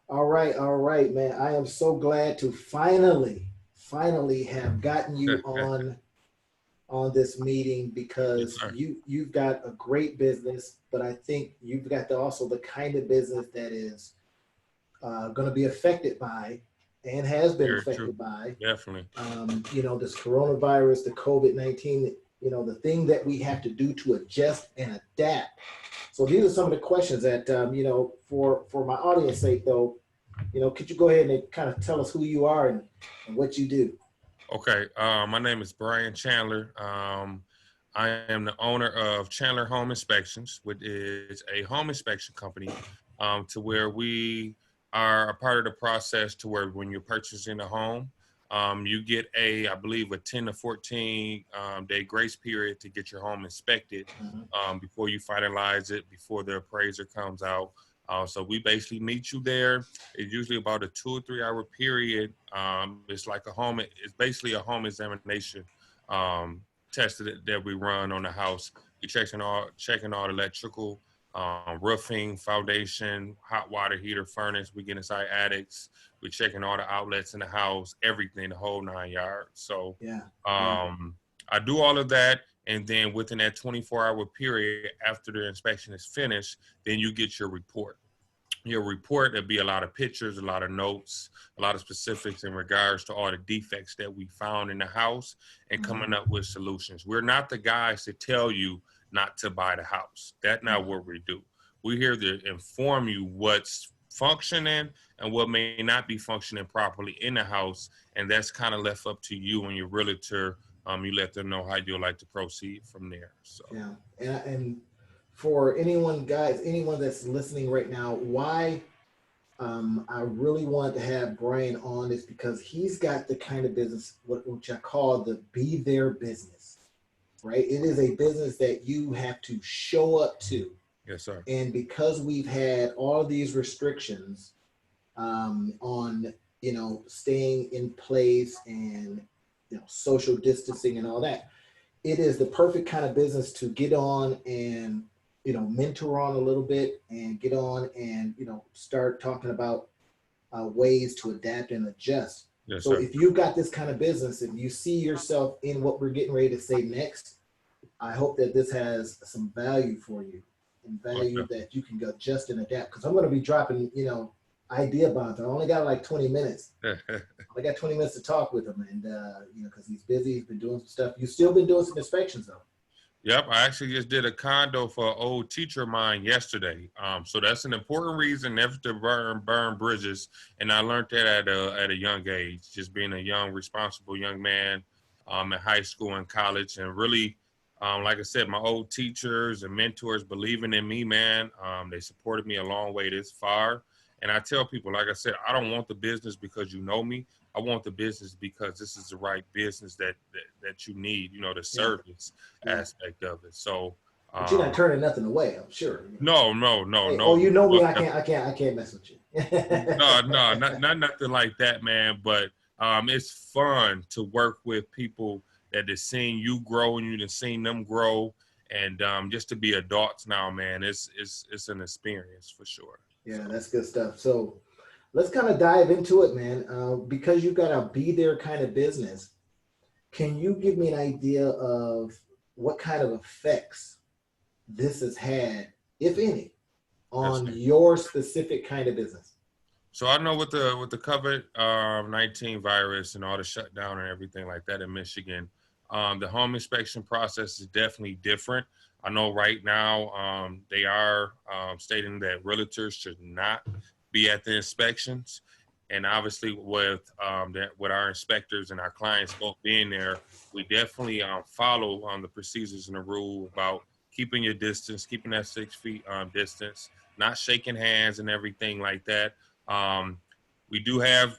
All right, man. I am so glad to finally have gotten you on this meeting Yes, because sir. you've got a great business, but I think you've got also the kind of business that is going to be affected by and has been Very true. affected by Definitely. this coronavirus, the COVID-19. The thing that we have to do to adjust and adapt. So these are some of the questions that for my audience sake, though. Could you go ahead and kind of tell us who you are and what you do? Okay. My name is Brian Chandler. I am the owner of Chandler Home Inspections, which is a home inspection company, to where we are a part of the process to where when you're purchasing a home, you get I believe, a 10 to 14 day grace period to get your home inspected Mhm. before you finalize it, before the appraiser comes out. So we basically meet you there. It's usually about a 2 or 3 hour period. It's like it's basically a home examination um, test that we run on the house. We checking all electrical, roofing, foundation, hot water heater, furnace. We get inside attics. We're checking all the outlets in the house, everything, the whole 9 yards. So Yeah, yeah. um, I do all of that. And then within that 24-hour period after the inspection is finished, then you get your report. There'll be a lot of pictures, a lot of notes, a lot of specifics in regards to all the defects that we found in the house and Mhm. coming up with solutions. We're not the guys to tell you not to buy the house. That's not Mhm. what we do. We're here to inform you what's functioning and what may not be functioning properly in the house. And that's kind of left up to you and your realtor. You let them know how you'd like to proceed from there. So, Yeah, and for anyone that's listening right now, why I really wanted to have Brian on is because he's got the kind of business which I call the be there business, right? It is a business that you have to show up to, yes, sir. and because we've had all these restrictions on staying in place and social distancing and all that, it is the perfect kind of business to get on and mentor on a little bit and get on and start talking about ways to adapt and adjust. Yes, So sir. if you've got this kind of business, if you see yourself in what we're getting ready to say next, I hope that this has some value for you and Most value definitely. that you can adjust and adapt. Because I'm going to be dropping, idea bombs. I only got like 20 minutes. I got 20 minutes to talk with him, and because he's busy, he's been doing some stuff. You've still been doing some inspections, though. Yep, I actually just did a condo for an old teacher of mine yesterday. So that's an important reason never to burn bridges, and I learned that at a young age, just being a young, responsible young man in high school and college, and really, like I said, my old teachers and mentors believing in me, man. They supported me a long way this far, and I tell people, like I said, I don't want the business because you know me. I want the business because this is the right business that you need. You know, the Yeah, service yeah. aspect of it. So, But you're not um, turning nothing away. I'm sure. no, no, no, Hey, oh, no, you know me. most I can't mess with you. no, no, not nothing like that, man. But it's fun to work with people that have seen you grow and you've seen them grow, and just to be adults now, man, it's an experience for sure. Yeah, So. that's good stuff. So let's kind of dive into it, man. Because you've got a be there kind of business. Can you give me an idea of what kind of effects this has had, if any, Yes, on sir. your specific kind of business? So I know with the COVID-19 virus and all the shutdown and everything like that in Michigan, the home inspection process is definitely different. I know right now they are stating that realtors should not be at the inspections, and obviously with our inspectors and our clients both being there, we definitely follow the procedures and the rule about keeping your distance, keeping that 6 feet distance, not shaking hands and everything like that. um, we do have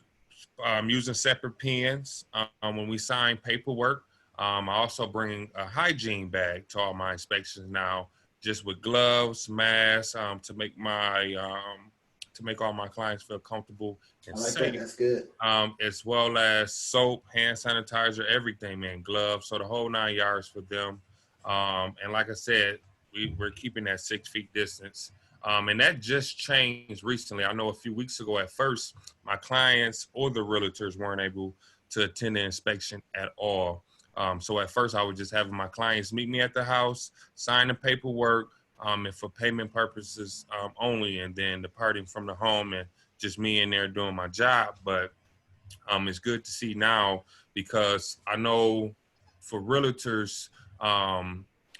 using separate pens when we sign paperwork. I also bring a hygiene bag to all my inspections now, just with gloves, masks, to make all my clients feel comfortable and I like that. safe, That's good. as well as soap, hand sanitizer, everything, man, gloves, so the whole 9 yards for them. And like I said, we're keeping that 6 feet distance. And that just changed recently. I know a few weeks ago, at first, my clients or the realtors weren't able to attend the inspection at all. So at first, I was just having my clients meet me at the house, sign the paperwork, and for payment purposes only, and then departing from the home and just me in there doing my job. But it's good to see now, because I know for realtors,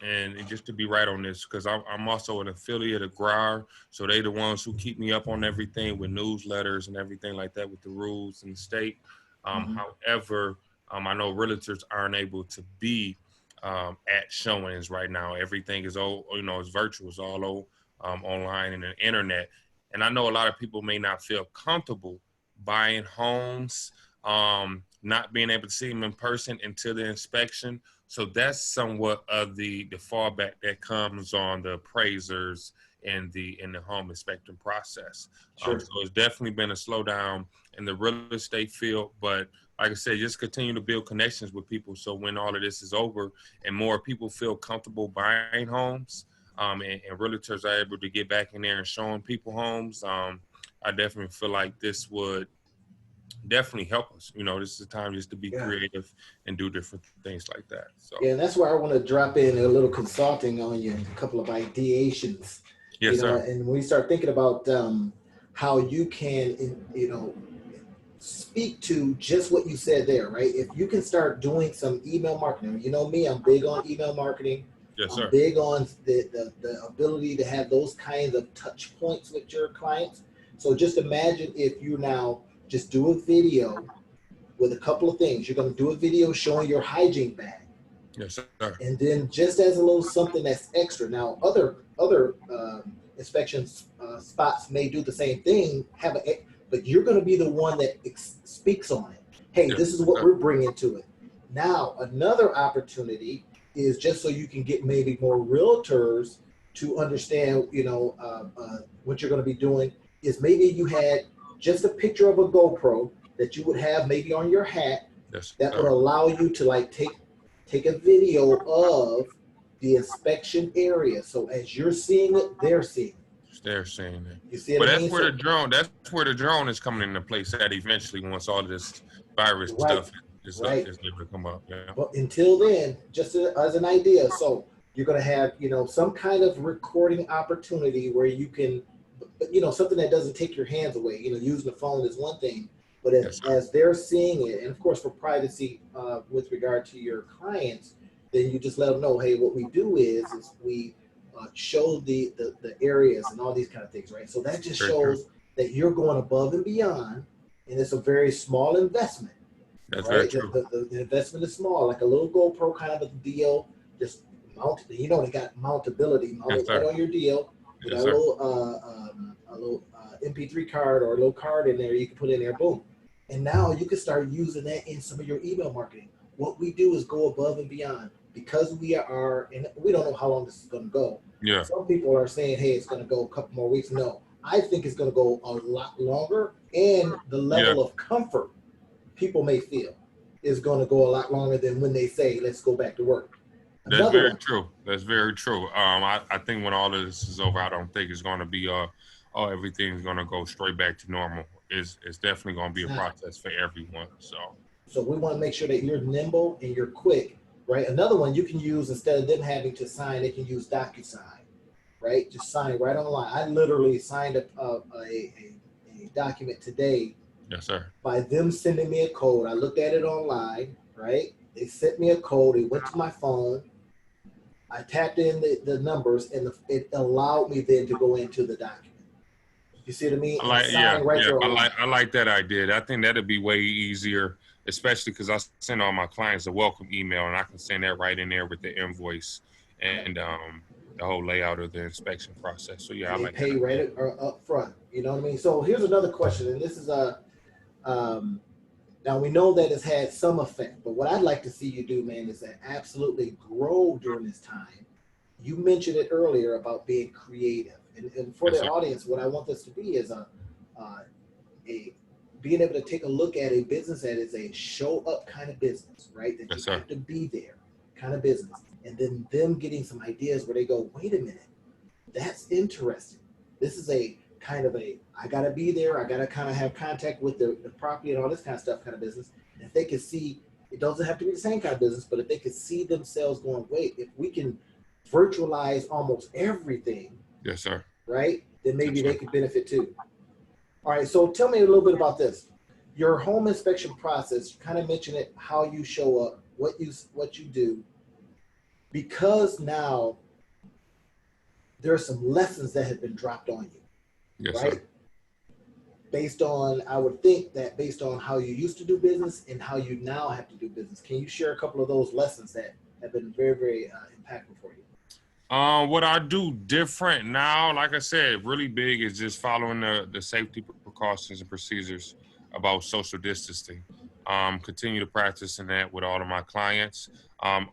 and just to be right on this, because I'm also an affiliate of GRAR, so they the ones who keep me up on everything with newsletters and everything like that with the rules in the state. Mhm. However, I know realtors aren't able to be at showings right now. Everything is all, it's virtual, it's all online and the internet. And I know a lot of people may not feel comfortable buying homes, not being able to see them in person until the inspection. So that's somewhat of the fallback that comes on the appraisers in the home inspection process. Sure. So it's definitely been a slowdown in the real estate field, but like I said, just continue to build connections with people. So when all of this is over and more people feel comfortable buying homes, and realtors are able to get back in there and showing people homes, I definitely feel like this would definitely help us. This is a time just to be Yeah. creative and do different things like that. So Yeah, and that's where I want to drop in a little consulting on you, a couple of ideations, yes, sir. and when we start thinking about how you can, speak to just what you said there, right? If you can start doing some email marketing, me, I'm big on email marketing. Yes, I'm sir. big on the ability to have those kinds of touch points with your clients. So just imagine if you now just do a video with a couple of things. You're going to do a video showing your hygiene bag, Yes, sir. and then just as a little something that's extra. Now, other inspections spots may do the same thing, but you're going to be the one that speaks on it. Hey, Yes, this is what sir. we're bringing to it. Now, another opportunity is just so you can get maybe more realtors to understand, what you're going to be doing. Is maybe you had just a picture of a GoPro that you would have maybe on your hat, Yes, that would sir. allow you to like take a video of the inspection area. So as you're seeing it, they're seeing it. They're saying that. You see But what I mean? So that's where the drone is coming into place at eventually, once all of this virus right, stuff right. is able to come up. Yeah. But until then, just as an idea, so you're going to have, some kind of recording opportunity where you can, something that doesn't take your hands away. Using the phone is one thing, but Yes, sir. as they're seeing it, and of course for privacy, with regard to your clients, then you just let them know, hey, what we do is we show the areas and all these kind of things, right? So that just Very true. shows that you're going above and beyond, and it's a very small investment. That's very Right, true. the investment is small, like a little GoPro kind of a deal. Just mount, they got mountability, mount Yes, it right sir. on your deal. You got Yes, sir. a little MP3 card or a little card in there. You can put in there, boom, and now you can start using that in some of your email marketing. What we do is go above and beyond, because we are, and we don't know how long this is going to go. Yeah. Some people are saying, hey, it's going to go a couple more weeks. No, I think it's going to go a lot longer, and the Yeah. level of comfort people may feel is going to go a lot longer than when they say, let's go back to work. That's Another very one. true. That's very true. I think when all of this is over, I don't think it's going to be everything's going to go straight back to normal. It's definitely going to be It's a not. process for everyone. So So we want to make sure that you're nimble and you're quick, right? Another one you can use, instead of them having to sign, they can use DocuSign, right? Just sign right online. I literally signed a document today yes, sir. by them sending me a code. I looked at it online, right? They sent me a code. It went to my phone. I tapped in the numbers, and it allowed me then to go into the document. You see what I mean? And Yeah, sign right yeah. there online. I like that idea. I think that'd be way easier, especially because I send all my clients a welcome email, and I can send that right in there with the invoice Right. and the whole layout of the inspection process. So yeah, I And they like that pay right idea. up front. You know what I mean? So here's another question, and this is um, now we know that it's had some effect, but what I'd like to see you do, man, is that absolutely grow during this time. You mentioned it earlier about being creative, and for Yes, the sir. audience, what I want this to be is uh, a being able to take a look at a business that is a show up kind of business, right? That Yes, you sir. have to be there kind of business. And then them getting some ideas where they go, wait a minute, that's interesting. This is a kind of a, I got to be there. I got to kind of have contact with the property and all this kind of stuff kind of business. And if they can see, it doesn't have to be the same kind of business, but if they can see themselves going, wait, if we can virtualize almost everything, Yes, sir. right, then maybe Yes, they sir. could benefit too. All right, so tell me a little bit about this. Your home inspection process, you kind of mentioned it, how you show up, what you do, because now there are some lessons that have been dropped on you, Yes, right? sir. Based on, I would think that based on how you used to do business and how you now have to do business. Can you share a couple of those lessons that have been very, very impactful for you? What I do different now, like I said, really big is just following the safety precautions and procedures about social distancing. Continue to practice in that with all of my clients.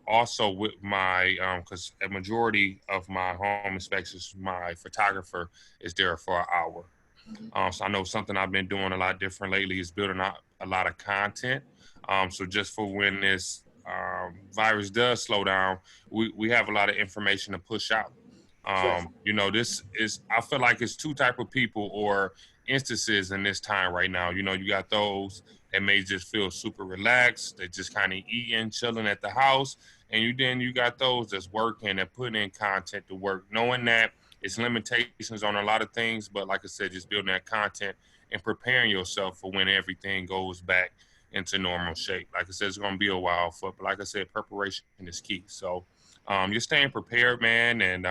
Also with my, because a majority of my home inspections, my photographer is there for an hour. So I know something I've been doing a lot different lately is building out a lot of content. So just for when this virus does slow down, we have a lot of information to push out. Right. This is, I feel like it's two type of people or instances in this time right now. You got those that may just feel super relaxed, they just kind of eating, chilling at the house, and you got those that's working and putting in content to work, knowing that it's limitations on a lot of things, but like I said, just building that content and preparing yourself for when everything goes back into normal shape. Like I said, it's going to be a while but like I said, preparation is key. So you're staying prepared, man, and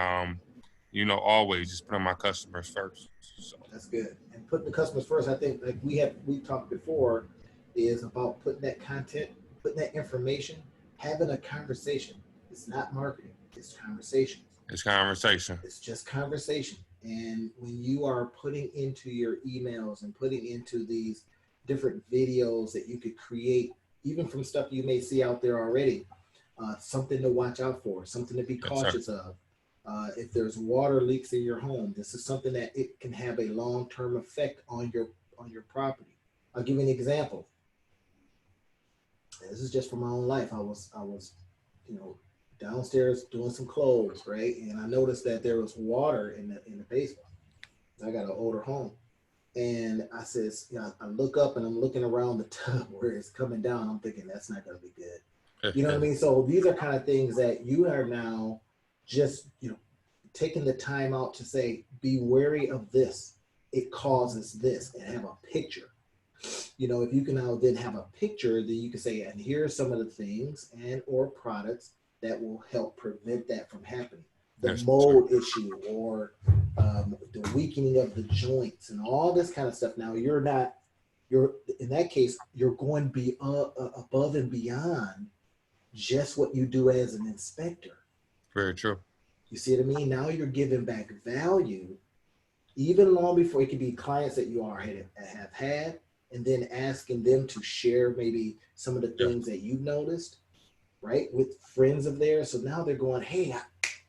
always just putting my customers first. So That's good. And putting the customers first, I think, like we talked before, is about putting that content, putting that information, having a conversation. It's not marketing, it's conversation. it's conversation. It's just conversation. And when you are putting into your emails and putting into these different videos that you could create, even from stuff you may see out there already, something to watch out for, something to be Yes, sir. cautious of. If there's water leaks in your home, this is something that it can have a long-term effect on your property. I'll give you an example. This is just from my own life. I was, you know, downstairs doing some clothes, right? And I noticed that there was water in the basement. I got an older home. And I says, I look up and I'm looking around the tub where it's coming down. I'm thinking that's not gonna be good. You know what I mean? So these are kind of things that you are now just, taking the time out to say, be wary of this. It causes this, and have a picture. If you can now then have a picture, then you can say, and here are some of the things and or products that will help prevent that from happening. The Yes, mold issue or the weakening of the joints and all this kind of stuff. Now you're in that case, you're going to be above and beyond just what you do as an inspector. very true. You see what I mean? Now you're giving back value, even long before it could be clients that you have had, and then asking them to share maybe some of the things that you've noticed, right, with friends of theirs. So now they're going, hey,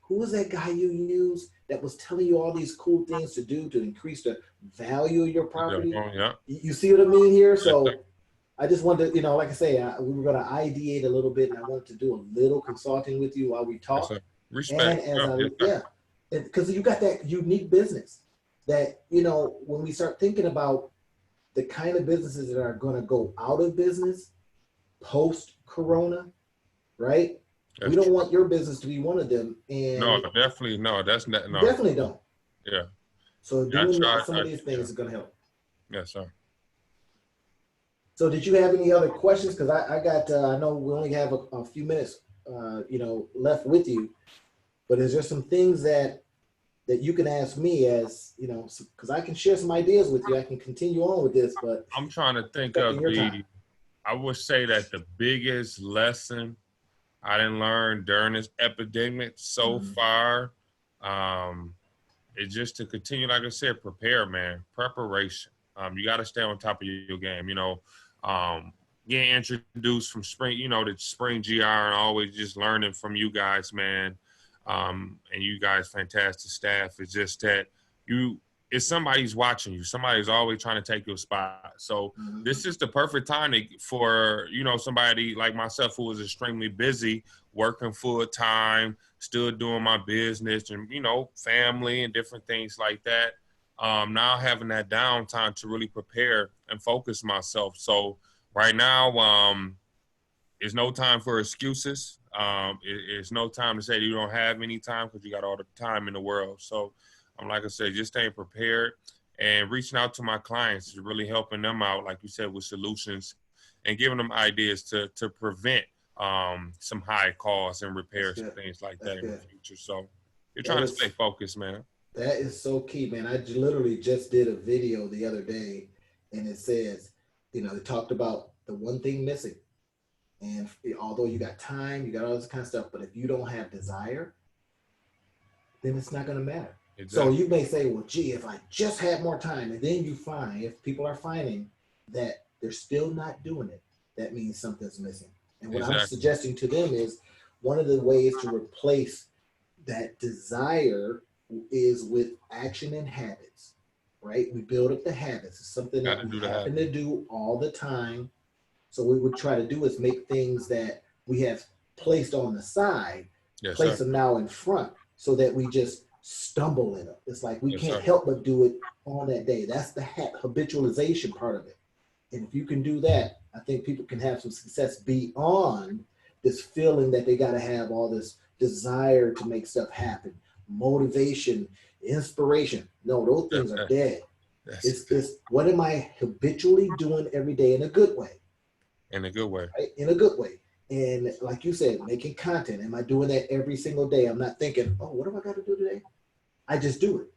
who was that guy you used that was telling you all these cool things to do to increase the value of your property? Yeah. You see what I mean here? Yes, So sir. I just wanted to, like I say, we were going to ideate a little bit, and I wanted to do a little consulting with you while we Yes, talk. sir. And Respect. as because you got that unique business that, when we start thinking about the kind of businesses that are going to go out of business post-corona, right? That's We don't true. want your business to be one of them. And No, definitely no. That's not no. definitely don't. Yeah. So Yeah, I doing tried. some of these things is going to help. Yes, sir. So did you have any other questions? Because I got, I know we only have a few minutes, left with you, but is there some things that you can ask me as, because I can share some ideas with you. I can continue on with this, but I'm trying to think respecting of your time. I would say that the biggest lesson I didn't learn during this epidemic so far, is just to continue, like I said, prepare, man. Preparation. You got to stay on top of your game. Getting introduced from spring, the spring GR, and always just learning from you guys, man. And you guys, fantastic staff. It's just that it's somebody's watching you. Somebody's always trying to take your spot. So this is the perfect time for somebody like myself who was extremely busy, working full time, still doing my business and family and different things like that. now having that downtime to really prepare and focus myself. So right now, it's no time for excuses. It's no time to say you don't have any time because you got all the time in the world. So, like I said, just staying prepared and reaching out to my clients is really helping them out, like you said, with solutions and giving them ideas to prevent some high costs and repairs and things like that in the future. So you're trying to stay focused, man. That is so key, man. I literally just did a video the other day, and it says, they talked about the one thing missing. And although you got time, you got all this kind of stuff, but if you don't have desire, then it's not going to matter. Exactly. So you may say, well, gee, if I just had more time, and then you find, if people are finding that they're still not doing it, that means something's missing. And what I'm suggesting to them is one of the ways to replace that desire is with action and habits, right? We build up the habits. It's something that we happen to do all the time. So what we would try to do is make things that we have placed on the side, place them now in front so that we just stumble in it. It's like we can't help but do it on that day. That's the habitualization part of it. And if you can do that, I think people can have some success beyond this feeling that they got to have all this desire to make stuff happen, motivation, inspiration. No, those things are dead. It's what am I habitually doing every day in a good way? In a good way. Right? In a good way. And like you said, making content. Am I doing that every single day? I'm not thinking, oh, what do I got to do today? I just do it.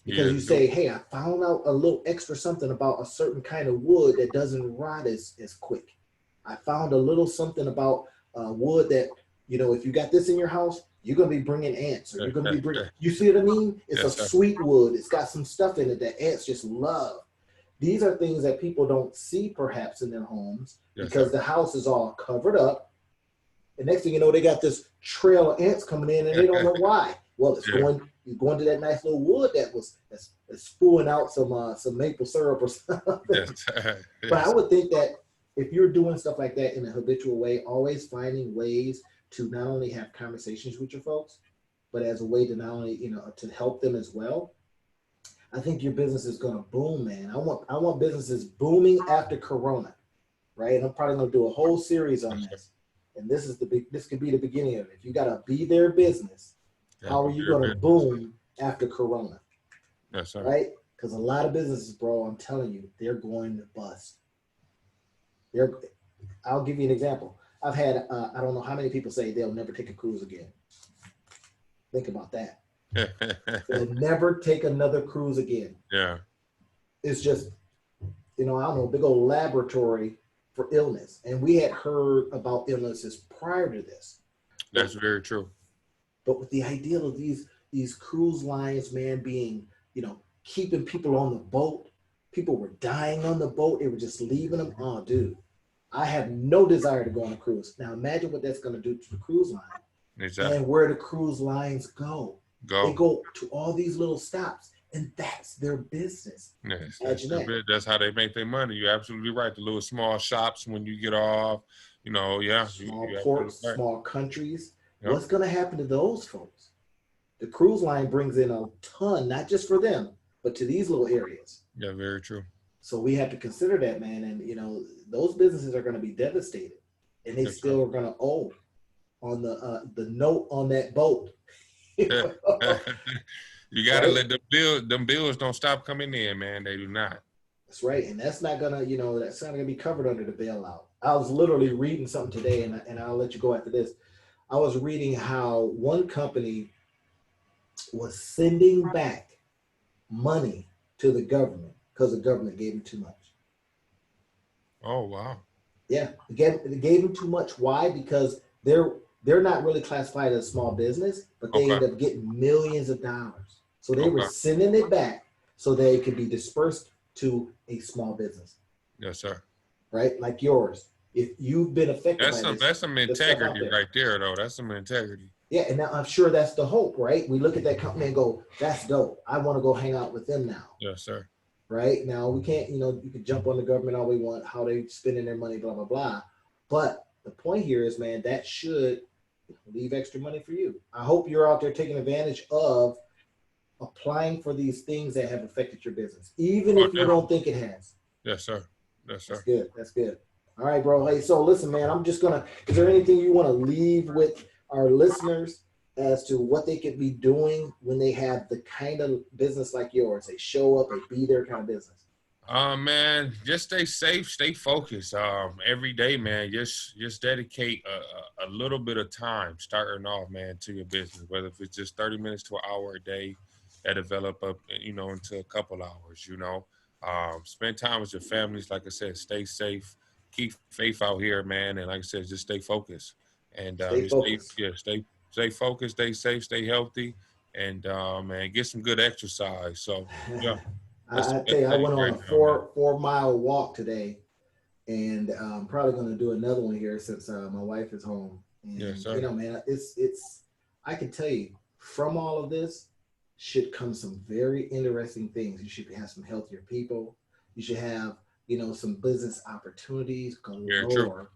Because you say, hey, I found out a little extra something about a certain kind of wood that doesn't rot as quick. I found a little something about wood that, if you got this in your house, you're going to be bringing ants. Or you're going to be bringing, you see what I mean? It's a sweet wood. It's got some stuff in it that ants just love. These are things that people don't see perhaps in their homes because the house is all covered up. And next thing you know, they got this trail of ants coming in and they don't know why. Well, it's going to that nice little wood that's spewing out some maple syrup or something. But I would think that if you're doing stuff like that in a habitual way, always finding ways to not only have conversations with your folks, but as a way to not only, to help them as well, I think your business is going to boom, man. I want businesses booming after Corona, right? And I'm probably going to do a whole series on this. And this could be the beginning of it. If you got to be their business, how are you going to boom after Corona? Yes, sir. Right? Because a lot of businesses, bro, I'm telling you, they're going to bust. I'll give you an example. I've had, I don't know how many people say they'll never take a cruise again. Think about that. They'll never take another cruise again. Yeah. It's just, I don't know, big old laboratory for illness. And we had heard about illnesses prior to this. That's very true. But with the ideal of these cruise lines, man, being, keeping people on the boat, people were dying on the boat. They were just leaving them. Oh, dude, I have no desire to go on a cruise. Now imagine what that's going to do to the cruise line. Exactly. And where the cruise lines go. They go to all these little stops, and that's their business. Yes, that's how they make their money. You're absolutely right. The little small shops when you get off, small ports, small countries. Yep. What's going to happen to those folks? The cruise line brings in a ton, not just for them, but to these little areas. Yeah, very true. So we have to consider that, man. And, those businesses are going to be devastated, and they still are going to owe on the note on that boat. You got to let them bills don't stop coming in, man. They do not. That's right. And that's not going to, that's not going to be covered under the bailout. I was literally reading something today, and I'll let you go after this. I was reading how one company was sending back money to the government because the government gave them too much. Oh, wow. Yeah. They gave them too much. Why? Because they're not really classified as a small business, but they end up getting millions of dollars. So they were sending it back so they could be dispersed to a small business. Yes, sir. Right? Like yours. If you've been affected that's some integrity right there, though. That's some integrity. Yeah, and now I'm sure that's the hope, right? We look at that company and go, that's dope. I want to go hang out with them now. Yes, sir. Right? Now, we can't, you can jump on the government all we want, how they spending their money, blah, blah, blah. But the point here is, man, that should leave extra money for you. I hope you're out there taking advantage of applying for these things that have affected your business, even Oh, if you definitely. don't think it has. Yes, sir. Yes, That's sir. good. That's good. All right, bro. Hey, so listen, man, is there anything you want to leave with our listeners as to what they could be doing when they have the kind of business like yours? They show up, they be there kind of business. Man, just stay safe, stay focused. Every day, man, just dedicate a little bit of time starting off, man, to your business. Whether if it's just 30 minutes to an hour a day, that develop up, into a couple hours. Spend time with your families. Like I said, stay safe, keep faith out here, man, and like I said, just stay focused and Stay just stay, focused. yeah, stay focused, stay safe, stay healthy, and man, get some good exercise. So yeah. That's the I tell best you, I thing went on right a now, man. 4 mile walk today, and I'm probably going to do another one here since my wife is home. Yes, And sir. man, it's I can tell you from all of this should come some very interesting things. You should have some healthier people. You should have some business opportunities Very true. galore,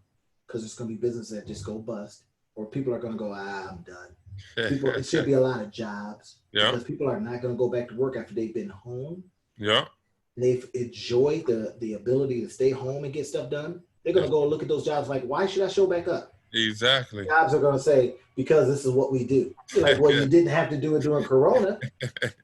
because it's going to be business that just go bust, or people are going to go, I'm done. People, it should be a lot of jobs Yeah, because people are not going to go back to work after they've been home. yeah. They've enjoyed the ability to stay home and get stuff done. They're going to Yes, go look at those jobs like, why should I show back up? exactly. Jobs are going to say, because this is what we do. You're like, well, you didn't have to do it during Corona,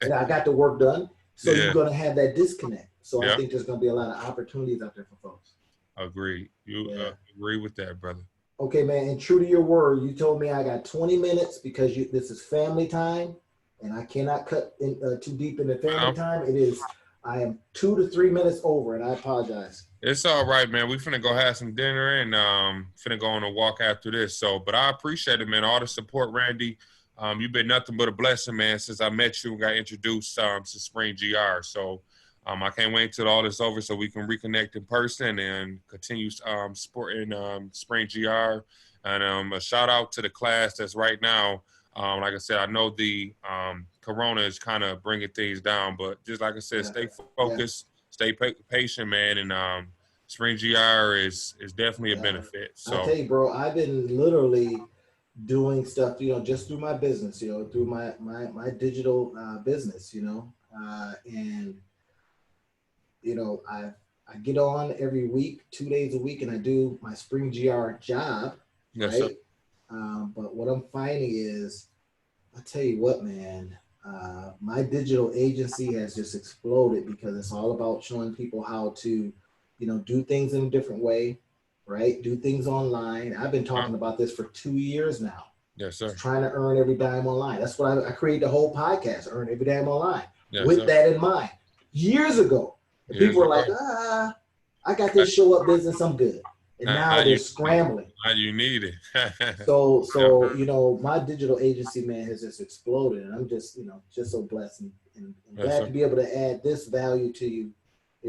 and I got the work done. So you're Yeah, going to have that disconnect. So I yeah. think there's going to be a lot of opportunities out there for folks. Agree. You Yeah. agree with that, brother. Okay, man. And true to your word, you told me I got 20 minutes because this is family time, and I cannot cut too deep into family Um, time. I am 2 to 3 minutes over, and I apologize. it's all right, man. We finna go have some dinner and finna go on a walk after this. So, but I appreciate it, man. All the support, Randy. You've been nothing but a blessing, man, since I met you and got introduced to Spring GR. So, I can't wait till all this over so we can reconnect in person and continue supporting Spring GR. And a shout out to the class that's right now. Like I said, I know the Corona is kind of bringing things down, but just like I said, Yeah, stay yeah, focused, stay patient, man, and Spring GR is definitely a yeah. benefit. I So tell you, bro, I've been literally doing stuff, just through my business, through my digital business, and I get on every week, 2 days a week, and I do my Spring GR job, yes, sir. right? But what I'm finding is, I tell you what, man, my digital agency has just exploded because it's all about showing people how to, do things in a different way, right? Do things online. I've been talking about this for 2 years now. Yes, Just sir. trying to earn every dime online. That's what I created the whole podcast, Earn Every Dime Online, Yes, with sir. that in mind, years ago. And Years people were ago. like, I got this show up business, I'm good. And Now now they're you scrambling. now you need it. Yeah. So my digital agency, man, has just exploded, and I'm just so blessed and Yes, glad sir. to be able to add this value to you.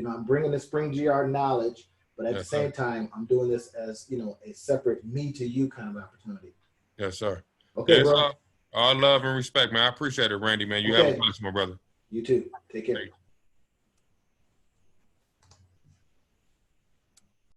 I'm bringing the Spring GR knowledge, but at the Yes, sir. same time, I'm doing this as a separate me to you kind of opportunity. Yes, sir. Okay, Yes, bro. all love and respect, man. I appreciate it, Randy, man. You have a Okay, blessing, my brother. you too. Take care. Thank you.